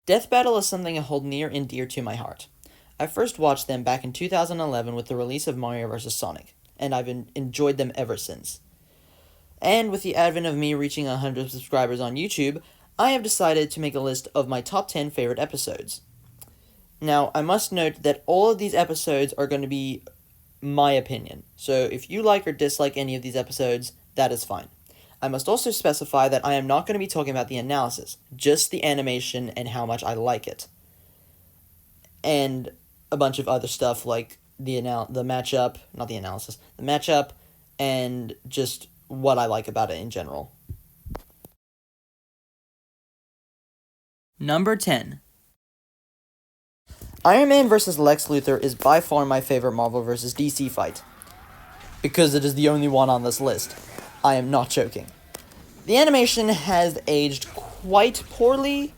Death Battle is something I hold near and dear to my heart. I first watched them back in 2011 with the release of Mario vs. Sonic, and I've enjoyed them ever since. And with the advent of me reaching 100 subscribers on YouTube, I have decided to make a list of my top 10 favorite episodes. Now, I must note that all of these episodes are going to be my opinion, so if you like or dislike any of these episodes, that is fine. I must also specify that I am not going to be talking about the analysis, just the animation and how much I like it. And a bunch of other stuff like the matchup, not the analysis, the matchup, and just what I like about it in general. Number 10. Iron Man vs. Lex Luthor is by far my favorite Marvel vs. DC fight, because it is the only one on this list. I am not joking. The animation has aged quite poorly,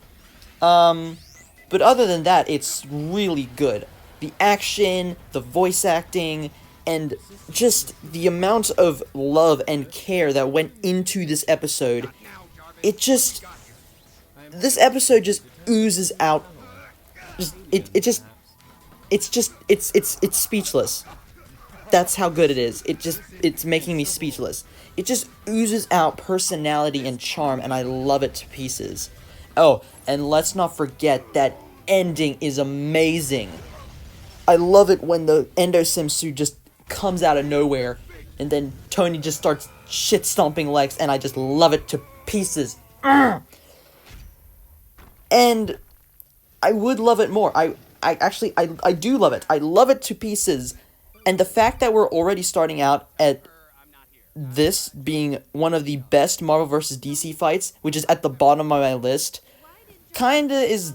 but other than that, it's really good. The action, the voice acting, and just the amount of love and care that went into this episode, this episode just oozes out. It's speechless. That's how good it is. It's making me speechless. It just oozes out personality and charm, and I love it to pieces. Oh, and let's not forget that ending is amazing. I love it when the Endosim suit just comes out of nowhere, and then Tony just starts shit-stomping Lex, and I just love it to pieces. And I would love it more. I do love it. I love it to pieces. And the fact that we're already starting out at this being one of the best Marvel vs. DC fights, which is at the bottom of my list, is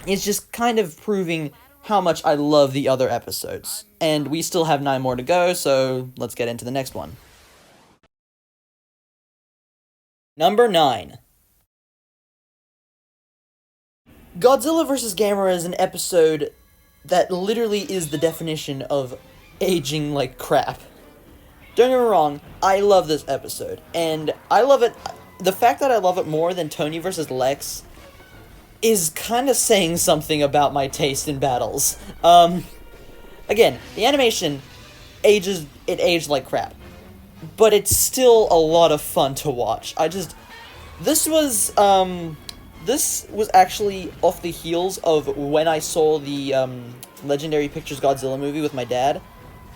just kind of proving how much I love the other episodes. And we still have 9 more to go, so let's get into the next one. Number 9. Godzilla vs. Gamera is an episode that literally is the definition of aging like crap. Don't get me wrong, I love this episode, and I love it. The fact that I love it more than Tony vs. Lex is kind of saying something about my taste in battles. Again, the animation aged like crap, but it's still a lot of fun to watch. This was actually off the heels of when I saw the Legendary Pictures Godzilla movie with my dad.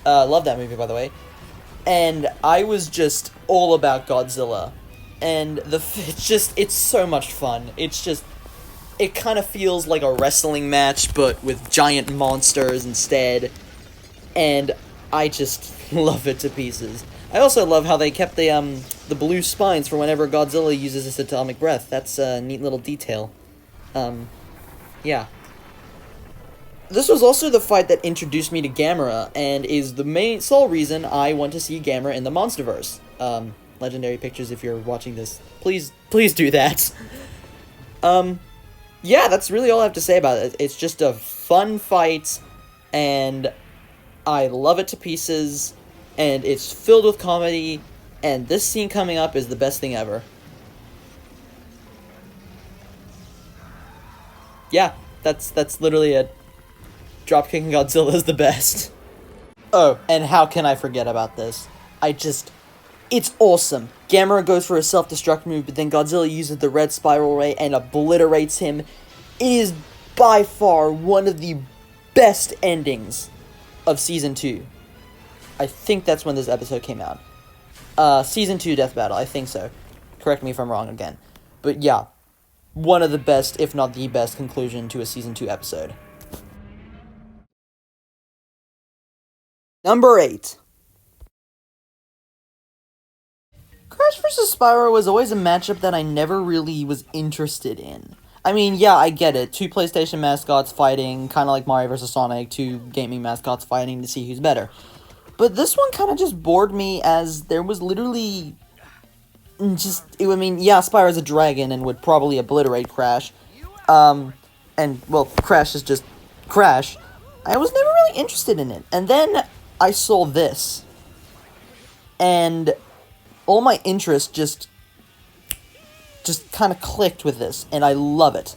Love that movie, by the way. And I was just all about Godzilla. And it's so much fun. It kind of feels like a wrestling match, but with giant monsters instead. And I just love it to pieces. I also love how they kept the blue spines for whenever Godzilla uses his atomic breath. That's a neat little detail. Yeah. This was also the fight that introduced me to Gamera, and is the sole reason I want to see Gamera in the Monsterverse. Legendary Pictures, if you're watching this, please do that. Yeah, that's really all I have to say about it. It's just a fun fight, and I love it to pieces, and it's filled with comedy, and this scene coming up is the best thing ever. Yeah, that's literally it. Dropkicking Godzilla is the best. Oh, and how can I forget about this? It's awesome. Gamera goes for a self-destruct move, but then Godzilla uses the red spiral ray and obliterates him. It is by far one of the best endings of Season 2. I think that's when this episode came out. Season 2 Death Battle, I think so. Correct me if I'm wrong again. But yeah, one of the best, if not the best, conclusion to a Season 2 episode. Number 8. Crash vs. Spyro was always a matchup that I never really was interested in. I mean, yeah, I get it. 2 PlayStation mascots fighting, kind of like Mario vs. Sonic, 2 gaming mascots fighting to see who's better. But this one kind of just bored me, as there was literally Spyro's a dragon and would probably obliterate Crash. Crash is just Crash. I was never really interested in it. And then I saw this, and all my interest just kind of clicked with this, and I love it.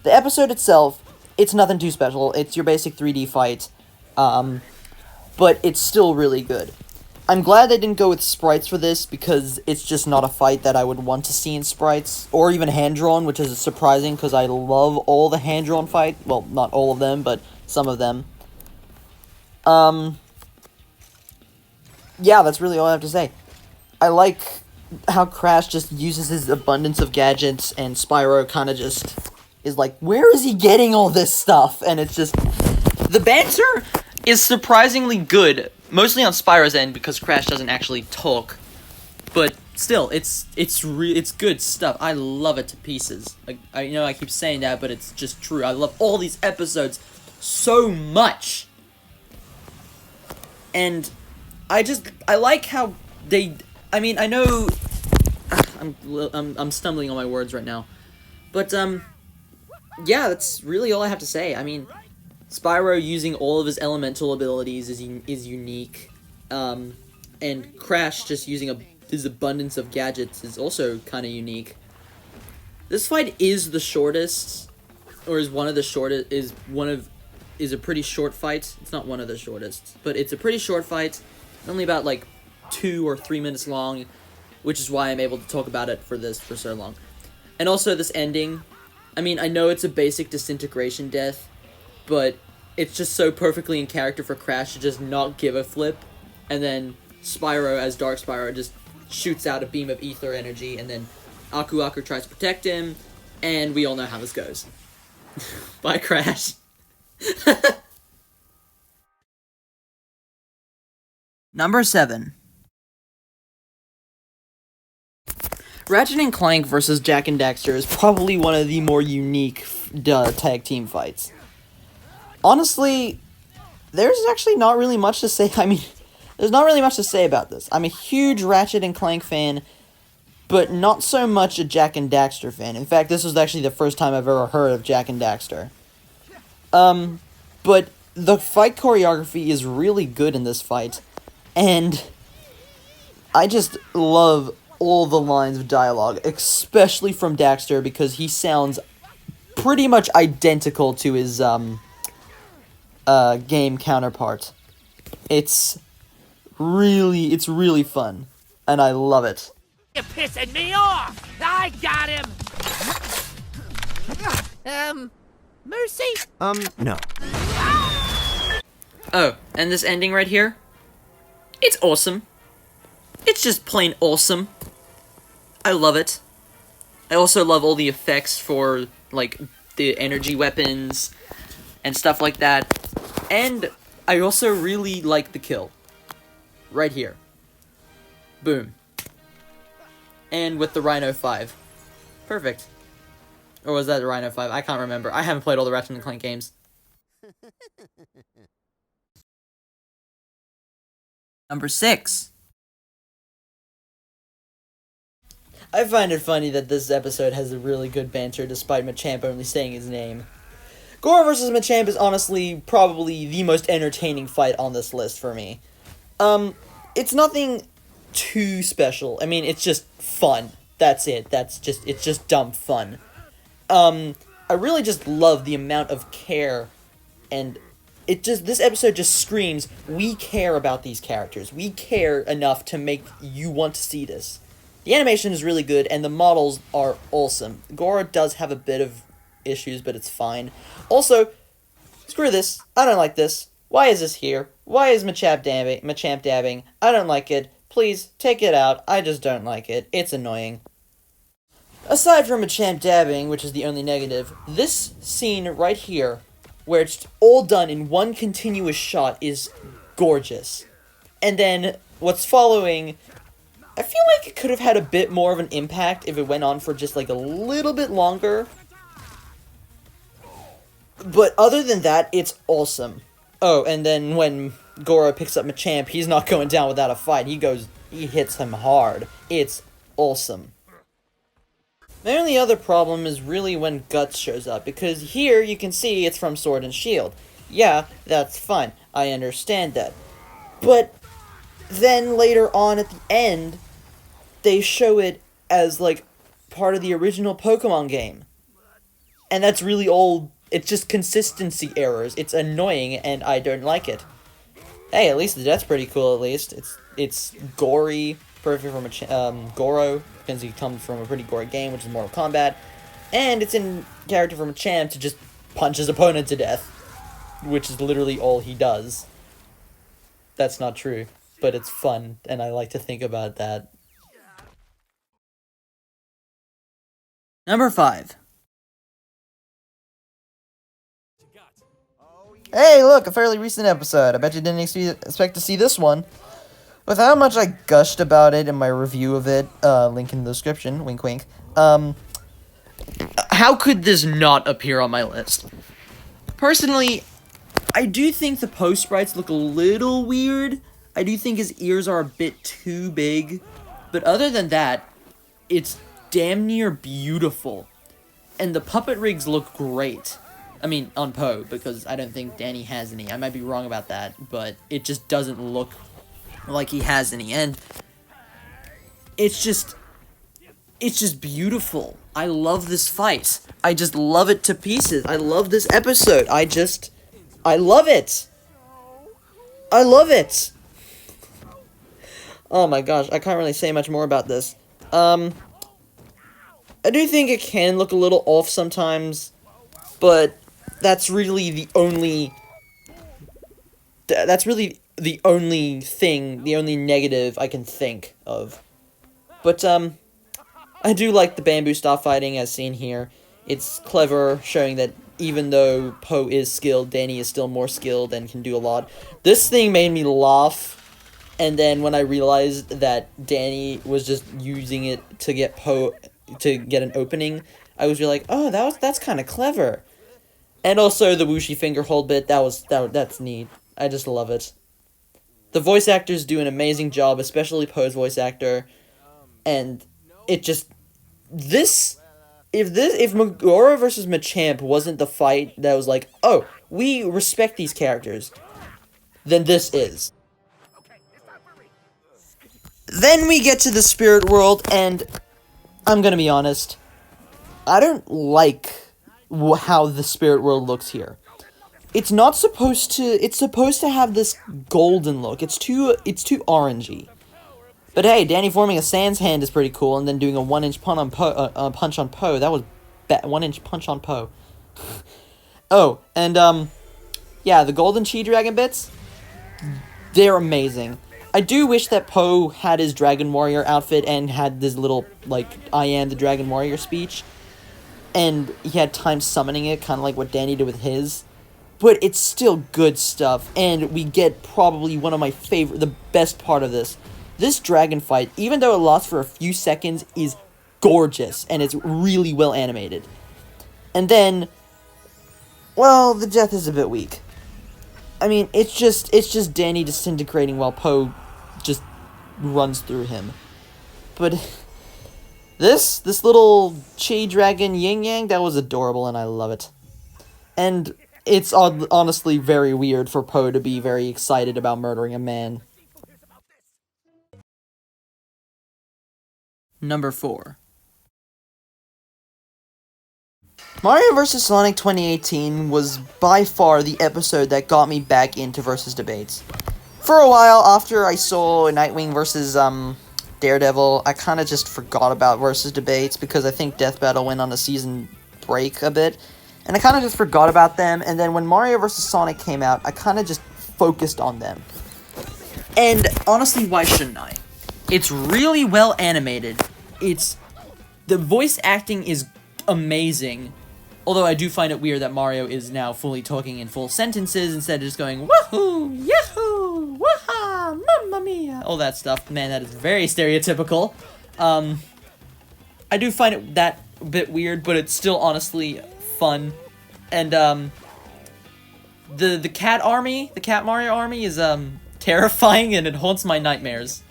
The episode itself, it's nothing too special. It's your basic 3D fight, but it's still really good. I'm glad they didn't go with sprites for this, because it's just not a fight that I would want to see in sprites, or even hand-drawn, which is surprising, because I love all the hand-drawn fight. Well, not all of them, but some of them. Yeah, that's really all I have to say. I like how Crash just uses his abundance of gadgets, and Spyro kind of just is like, where is he getting all this stuff? And it's just, the banter is surprisingly good, mostly on Spyro's end, because Crash doesn't actually talk. But still, it's good stuff. I love it to pieces. I know I keep saying that, but it's just true. I love all these episodes so much. And I like how they, I mean, I know, I'm stumbling on my words right now. But, yeah, that's really all I have to say. I mean, Spyro using all of his elemental abilities is unique. And Crash just using his abundance of gadgets is also kind of unique. This fight is the shortest, or is one of the shortest, is a pretty short fight. It's not one of the shortest, but it's a pretty short fight. Only about, like, 2 or 3 minutes long, which is why I'm able to talk about it for so long. And also this ending, I mean, I know it's a basic disintegration death, but it's just so perfectly in character for Crash to just not give a flip, and then Spyro, as Dark Spyro, just shoots out a beam of ether energy, and then Aku Aku tries to protect him, and we all know how this goes. Bye, Crash. Number 7. Ratchet and Clank vs. Jak and Dexter is probably one of the more unique tag team fights. Honestly, there's actually not really much to say. I mean, there's not really much to say about this. I'm a huge Ratchet and Clank fan, but not so much a Jak and Daxter fan. In fact, this was actually the first time I've ever heard of Jak and Daxter. But the fight choreography is really good in this fight, and I just love all the lines of dialogue, especially from Daxter, because he sounds pretty much identical to his, game counterpart. It's really fun, and I love it. You're pissing me off! I got him! Mercy? No. Oh, and this ending right here? It's awesome. It's just plain awesome. I love it. I also love all the effects for, like, the energy weapons and stuff like that. And I also really like the kill. Right here. Boom. And with the Rhino 5. Perfect. Or was that the Rhino 5? I can't remember. I haven't played all the Ratchet and Clank games. Number 6. I find it funny that this episode has a really good banter despite Machamp only saying his name. Gora vs. Machamp is honestly probably the most entertaining fight on this list for me. It's nothing too special. I mean, it's just fun. That's it. It's just dumb fun. I really just love the amount of care, and this episode just screams, we care about these characters. We care enough to make you want to see this. The animation is really good, and the models are awesome. Gora does have a bit of issues, but it's fine. Also, screw this. I don't like this. Why is this here? Why is Machamp dabbing? I don't like it. Please, take it out. I just don't like it. It's annoying. Aside from Machamp dabbing, which is the only negative, this scene right here, where it's all done in one continuous shot, is gorgeous. And then, what's following, I feel like it could have had a bit more of an impact if it went on for just, like, a little bit longer. But other than that, it's awesome. Oh, and then when Gora picks up Machamp, he's not going down without a fight. He hits him hard. It's awesome. My only other problem is really when Guts shows up, because here you can see it's from Sword and Shield. Yeah, that's fine. I understand that. But then later on at the end, they show it as, like, part of the original Pokemon game. And that's really all, it's just consistency errors. It's annoying, and I don't like it. Hey, at least the death's pretty cool, at least. It's gory, perfect from Goro, because he comes from a pretty gory game, which is Mortal Kombat. And it's in character from Machamp to just punch his opponent to death, which is literally all he does. That's not true, but it's fun, and I like to think about that. Number 5. Hey, look, a fairly recent episode. I bet you didn't expect to see this one. With how much I gushed about it in my review of it, link in the description, wink wink, how could this not appear on my list? Personally, I do think the Poe sprites look a little weird. I do think his ears are a bit too big. But other than that, it's damn near beautiful. And the puppet rigs look great. I mean, on Poe, because I don't think Danny has any. I might be wrong about that, but it just doesn't look like he has any. And it's just beautiful. I love this fight. I just love it to pieces. I love this episode. I love it. I love it. Oh my gosh, I can't really say much more about this. I do think it can look a little off sometimes, but that's really the only thing, the only negative I can think of. But, I do like the bamboo style fighting as seen here. It's clever, showing that even though Poe is skilled, Danny is still more skilled and can do a lot. This thing made me laugh, and then when I realized that Danny was just using it to get Poe to get an opening, I was really like, oh, that's kind of clever. And also the whooshy finger hold bit, that's neat. I just love it. The voice actors do an amazing job, especially Poe's voice actor, and it just if Gora versus Machamp wasn't the fight that was like, oh, we respect these characters, then this is. Then we get to the spirit world, and I'm gonna be honest, I don't like how the spirit world looks here. It's supposed to have this golden look. It's too orangey. But hey, Danny forming a Sans hand is pretty cool, and then doing a 1-inch punch on Poe. That was 1-inch punch on Poe. Oh, and yeah, the golden Chi Dragon bits, they're amazing. I do wish that Poe had his Dragon Warrior outfit and had this little, like, I am the Dragon Warrior speech, and he had time summoning it, kind of like what Danny did with his. But it's still good stuff, and we get probably one of my favorite, the best part of this. This dragon fight, even though it lasts for a few seconds, is gorgeous, and it's really well animated. And then, well, the death is a bit weak. I mean, it's just Danny disintegrating while Poe just runs through him. But this little Chi Dragon Yin Yang, that was adorable, and I love it. And it's honestly very weird for Poe to be very excited about murdering a man. Number 4. Mario vs. Sonic 2018 was by far the episode that got me back into versus debates. For a while after I saw Nightwing vs. Daredevil, I kind of just forgot about versus debates because I think Death Battle went on a season break a bit, and I kind of just forgot about them. And then when Mario vs. Sonic came out, I kind of just focused on them. And honestly, why shouldn't I? It's really well animated. The voice acting is amazing. Although I do find it weird that Mario is now fully talking in full sentences instead of just going, wahoo, yahoo, waha, mamma mia, all that stuff. Man, that is very stereotypical. I do find it that a bit weird, but it's still honestly fun. And, the cat Mario army is, terrifying, and it haunts my nightmares.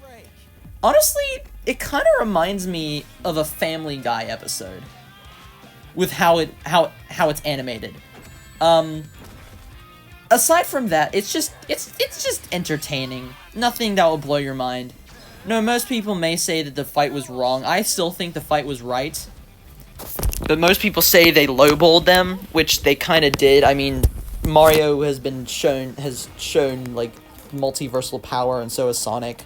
Honestly, it kind of reminds me of a Family Guy episode with how it's animated. Aside from that, it's just entertaining. Nothing that will blow your mind. No, most people may say that the fight was wrong. I still think the fight was right. But most people say they lowballed them, which they kind of did. I mean, Mario has shown like multiversal power, and so has Sonic.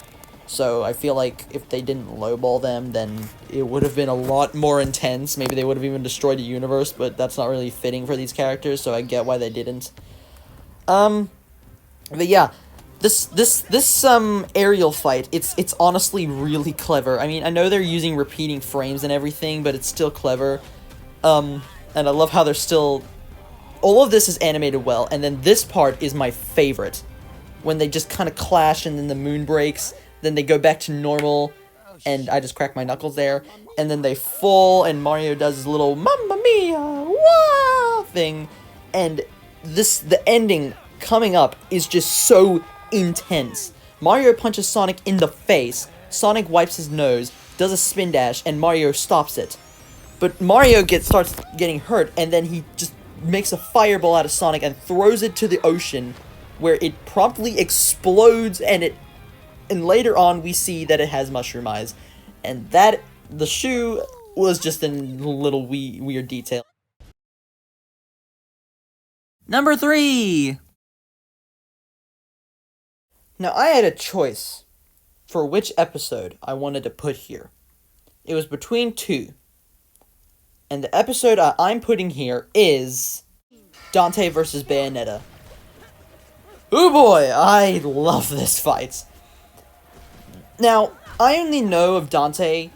So I feel like if they didn't lowball them, then it would have been a lot more intense. Maybe they would have even destroyed the universe, but that's not really fitting for these characters, so I get why they didn't. But yeah, this aerial fight, it's honestly really clever. I mean, I know they're using repeating frames and everything, but it's still clever. And I love how they're still... All of this is animated well, and then this part is my favorite. When they just kind of clash, and then the moon breaks, then they go back to normal, and I just cracked my knuckles there, and then they fall, and Mario does his little Mamma Mia, wah thing, and the ending coming up is just so intense. Mario punches Sonic in the face, Sonic wipes his nose, does a spin dash, and Mario stops it. But Mario starts getting hurt, and then he just makes a fireball out of Sonic and throws it to the ocean, where it promptly explodes, and later on we see that it has mushroom eyes. And the shoe was just a little weird detail. Number 3! Now, I had a choice for which episode I wanted to put here. It was between two. And the episode I'm putting here is Dante versus Bayonetta. Oh boy, I love this fight. Now, I only know of Dante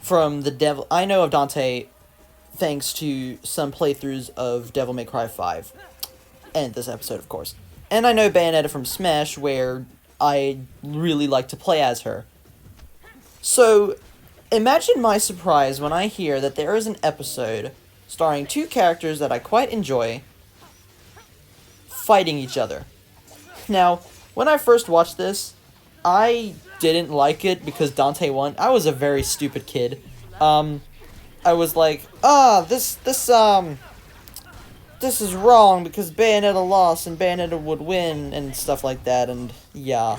from I know of Dante thanks to some playthroughs of Devil May Cry 5. And this episode, of course. And I know Bayonetta from Smash, where I really like to play as her. So, imagine my surprise when I hear that there is an episode starring two characters that I quite enjoy fighting each other. Now, when I first watched this, I didn't like it because Dante won. I was a very stupid kid. I was like, this is wrong because Bayonetta lost and Bayonetta would win and stuff like that, and yeah.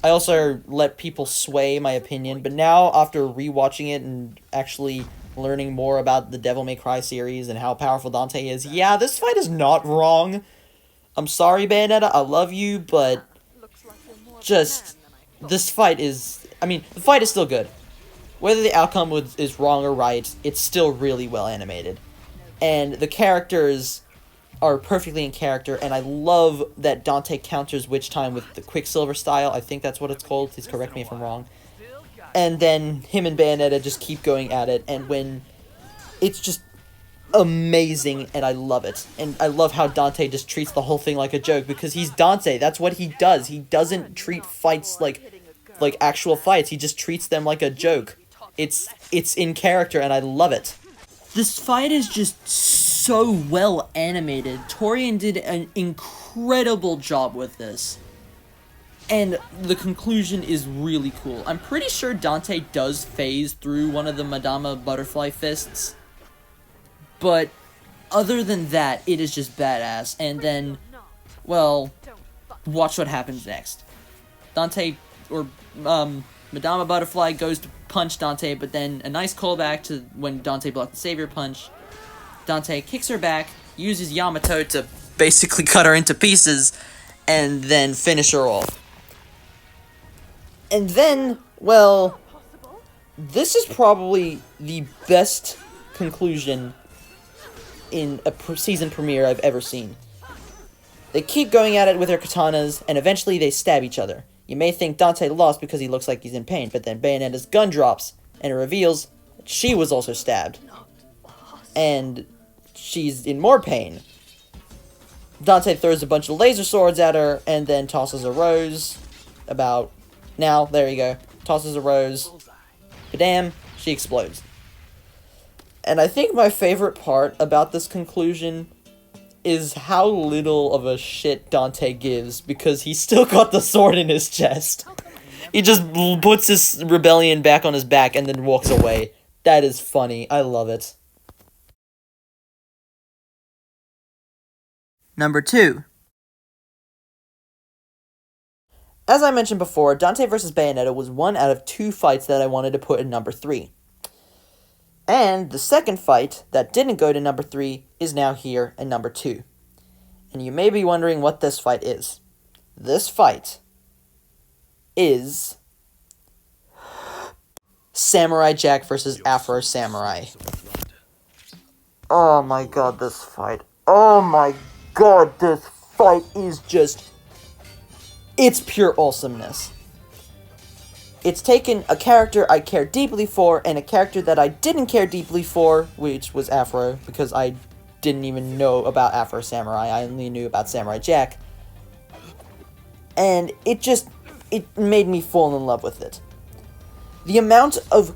I also let people sway my opinion, but now, after rewatching it and actually learning more about the Devil May Cry series and how powerful Dante is, yeah, this fight is not wrong. I'm sorry, Bayonetta, I love you, but just, this fight is, the fight is still good. Whether the outcome is wrong or right, it's still really well animated. And the characters are perfectly in character, and I love that Dante counters Witch Time with the Quicksilver style. I think that's what it's called. Please correct me if I'm wrong. And then him and Bayonetta just keep going at it, and when it's just amazing, and I love it. And I love how Dante just treats the whole thing like a joke, because he's Dante. That's what he does. He doesn't treat fights like actual fights. He just treats them like a joke. It's in character, and I love it. This fight is just so well animated. Torian did an incredible job with this. And the conclusion is really cool. I'm pretty sure Dante does phase through one of the Madama Butterfly Fists. But other than that, it is just badass. And then, well, watch what happens next. Dante, or Madama Butterfly goes to punch Dante, but then a nice callback to when Dante blocked the Savior Punch. Dante kicks her back, uses Yamato to basically cut her into pieces, and then finish her off. And then, well, this is probably the best conclusion in a season premiere I've ever seen. They keep going at it with their katanas, and eventually they stab each other. You may think Dante lost because he looks like he's in pain, but then Bayonetta's gun drops, and it reveals that she was also stabbed. And she's in more pain. Dante throws a bunch of laser swords at her, and then tosses a rose. There you go. Tosses a rose. But damn, she explodes. And I think my favorite part about this conclusion is how little of a shit Dante gives, because he's still got the sword in his chest. He just puts his rebellion back on his back and then walks away. That is funny. I love it. Number 2. As I mentioned before, Dante vs. Bayonetta was one out of two fights that I wanted to put in number 3. And the second fight that didn't go to number 3 is now here at number 2. And you may be wondering what this fight is. This fight is Samurai Jack versus Afro Samurai. Oh my god, this fight. Oh my god, this fight is just... it's pure awesomeness. It's taken a character I care deeply for and a character that I didn't care deeply for, which was Afro, because I didn't even know about Afro Samurai. I only knew about Samurai Jack. And it made me fall in love with it. The amount of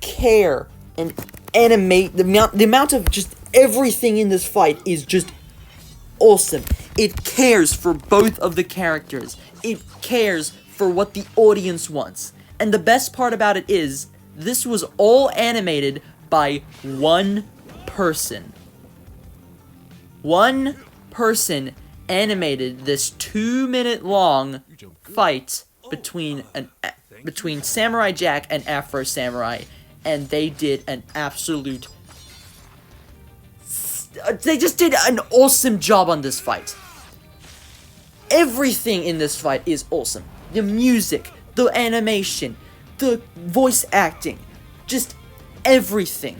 care and the amount of just everything in this fight is just awesome. It cares for both of the characters. It cares for what the audience wants. And the best part about it is, this was all animated by one person. One person animated this 2-minute long fight between Samurai Jack and Afro Samurai, and they did an absolute... they just did an awesome job on this fight. Everything in this fight is awesome. The music, the animation, the voice acting, just everything.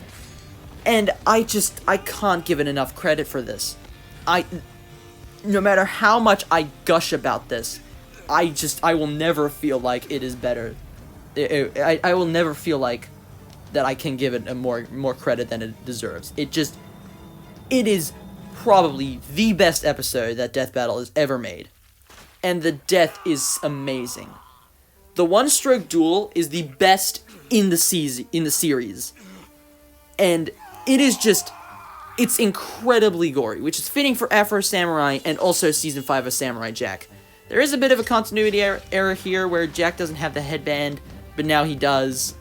And I can't give it enough credit for this. No matter how much I gush about this, I will never feel like it is better. I will never feel like that I can give it a more credit than it deserves. It is probably the best episode that Death Battle has ever made. And the death is amazing. The one-stroke duel is the best in the series. And it is just... it's incredibly gory, which is fitting for Afro Samurai and also Season 5 of Samurai Jack. There is a bit of a continuity error here where Jack doesn't have the headband, but now he does.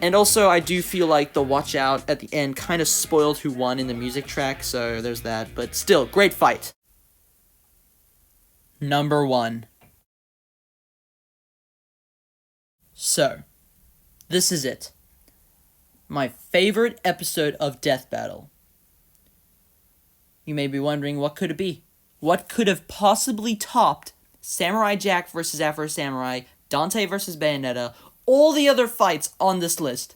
And also, I do feel like the watch out at the end kind of spoiled who won in the music track, so there's that. But still, great fight. Number 1. So, this is it. My favorite episode of Death Battle. You may be wondering, what could it be? What could have possibly topped Samurai Jack versus Afro Samurai, Dante versus Bayonetta, all the other fights on this list?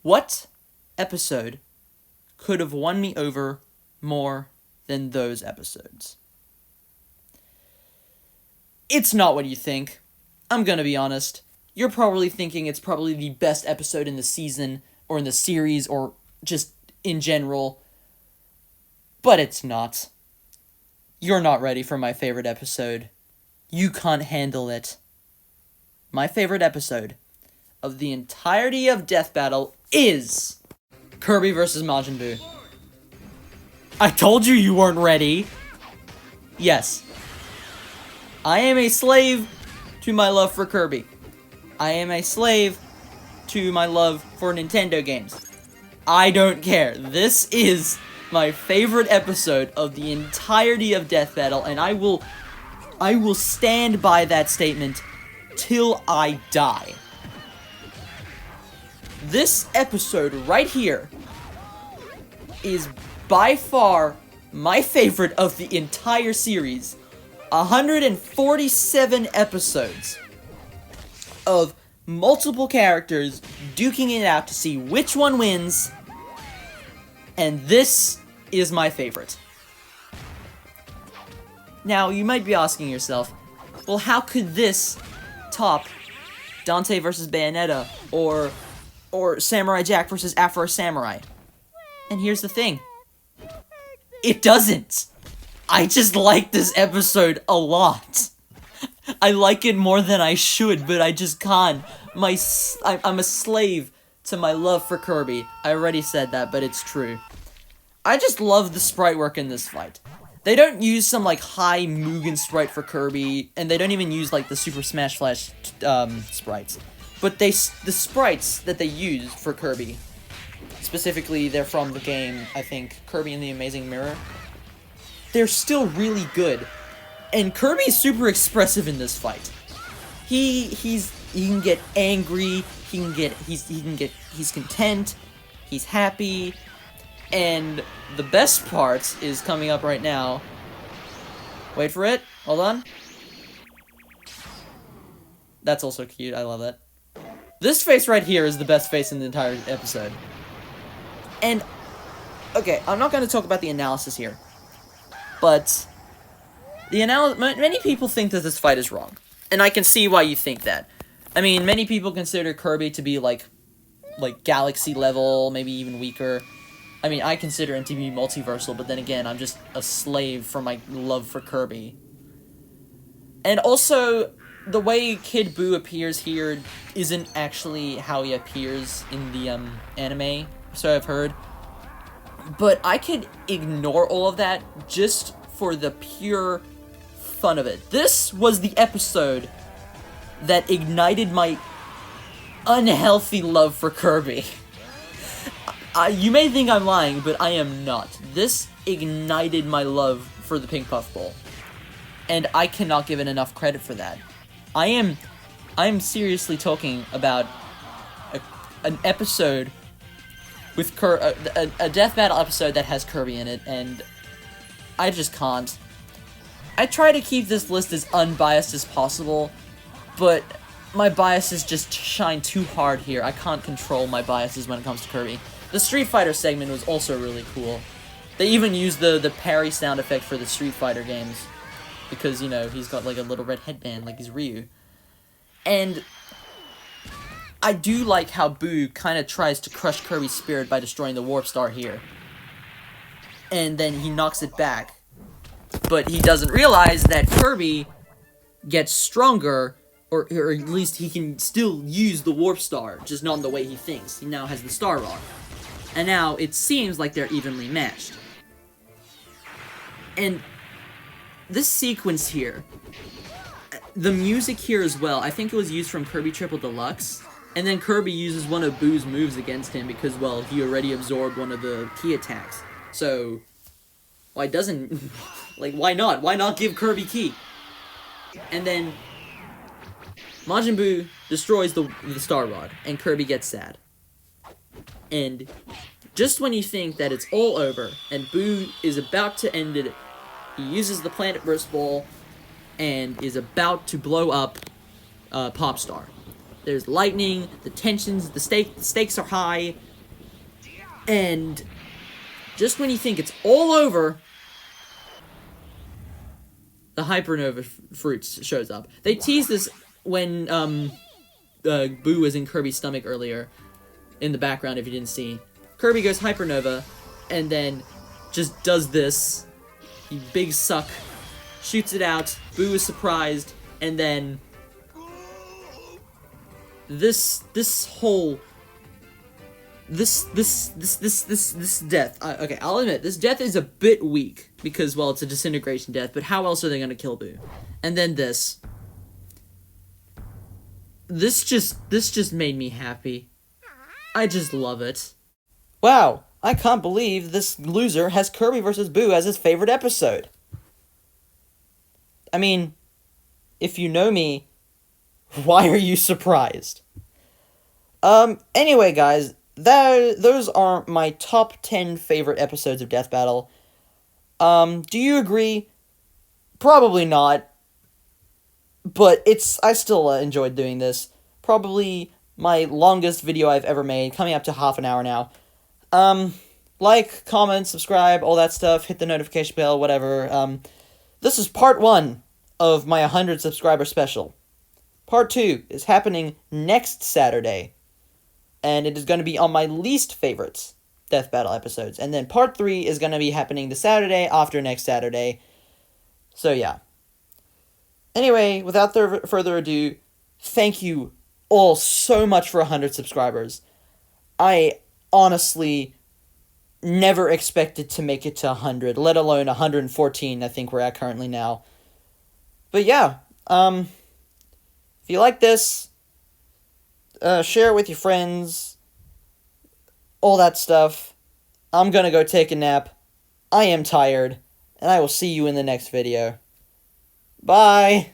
What episode could have won me over more than those episodes? It's not what you think. I'm gonna be honest. You're probably thinking it's probably the best episode in the season, or in the series, or just in general. But it's not. You're not ready for my favorite episode. You can't handle it. My favorite episode of the entirety of Death Battle is Kirby vs. Majin Buu. I told you weren't ready. Yes. I am a slave to my love for Kirby. I am a slave to my love for Nintendo games. I don't care. This is my favorite episode of the entirety of Death Battle, and I will stand by that statement till I die. This episode right here is by far my favorite of the entire series. 147 episodes of multiple characters duking it out to see which one wins, and this is my favorite. Now, you might be asking yourself, well, how could this top Dante versus Bayonetta, or Samurai Jack versus Afro Samurai? And here's the thing. It doesn't. I just like this episode a lot. I like it more than I should, but I just can't. I'm a slave to my love for Kirby. I already said that, but it's true. I just love the sprite work in this fight. They don't use some, like, high Mugen sprite for Kirby, and they don't even use, like, the Super Smash Flash, sprites. But the sprites that they use for Kirby, specifically, they're from the game, I think, Kirby and the Amazing Mirror. They're still really good. And Kirby's super expressive in this fight. He can get angry, he's content, he's happy, and the best part is coming up right now. Wait for it. Hold on. That's also cute. I love that. This face right here is the best face in the entire episode. And, okay, I'm not going to talk about the analysis here. But, many people think that this fight is wrong. And I can see why you think that. I mean, many people consider Kirby to be, like Galaxy level, maybe even weaker. I mean, I consider him to be multiversal, but then again, I'm just a slave for my love for Kirby. And also, the way Kid Buu appears here isn't actually how he appears in the anime, so I've heard. But I could ignore all of that just for the pure fun of it. This was the episode that ignited my unhealthy love for Kirby. You may think I'm lying, but I am not. This ignited my love for the Pink Puff Bowl. And I cannot give it enough credit for that. I am seriously talking about an episode with a death battle episode that has Kirby in it, and I just can't. I try to keep this list as unbiased as possible, but my biases just shine too hard here. I can't control my biases when it comes to Kirby. The Street Fighter segment was also really cool. They even used the parry sound effect for the Street Fighter games. Because, you know, he's got, like, a little red headband, like he's Ryu. And I do like how Buu kind of tries to crush Kirby's spirit by destroying the Warp Star here. And then he knocks it back. But he doesn't realize that Kirby gets stronger, or at least he can still use the Warp Star, just not in the way he thinks. He now has the Star Rod. And now it seems like they're evenly matched. And this sequence here, the music here as well, I think it was used from Kirby Triple Deluxe, and then Kirby uses one of Boo's moves against him because, well, he already absorbed one of the key attacks. So, why doesn't, like, why not? Why not give Kirby key? And then Majin Buu destroys the Star Rod, and Kirby gets sad. And just when you think that it's all over, and Buu is about to end it, he uses the Planet Burst Ball and is about to blow up Popstar. There's lightning, the tensions, the stakes are high, and just when you think it's all over, the Hypernova fruits shows up. They teased this when Buu was in Kirby's stomach earlier, in the background if you didn't see. Kirby goes Hypernova, and then just does this. He big suck, shoots it out, Buu is surprised, and then this death, okay, I'll admit, this death is a bit weak, because, well, it's a disintegration death, but how else are they gonna kill Buu? And then this just made me happy. I just love it. Wow, I can't believe this loser has Kirby vs. Buu as his favorite episode. I mean, if you know me, why are you surprised? Anyway, guys, those are my top 10 favorite episodes of Death Battle. Do you agree? Probably not. But I still enjoyed doing this. Probably my longest video I've ever made, coming up to half an hour now. Like, comment, subscribe, all that stuff, hit the notification bell, whatever. This is part 1 of my 100 subscriber special. Part 2 is happening next Saturday, and it is going to be on my least favorites Death Battle episodes. And then part 3 is going to be happening the Saturday after next Saturday. So yeah. Anyway, without further ado, thank you all so much for 100 subscribers. I honestly never expected to make it to 100, let alone 114, I think we're at currently now. But yeah, if you like this, share it with your friends, all that stuff. I'm gonna go take a nap. I am tired, and I will see you in the next video. Bye!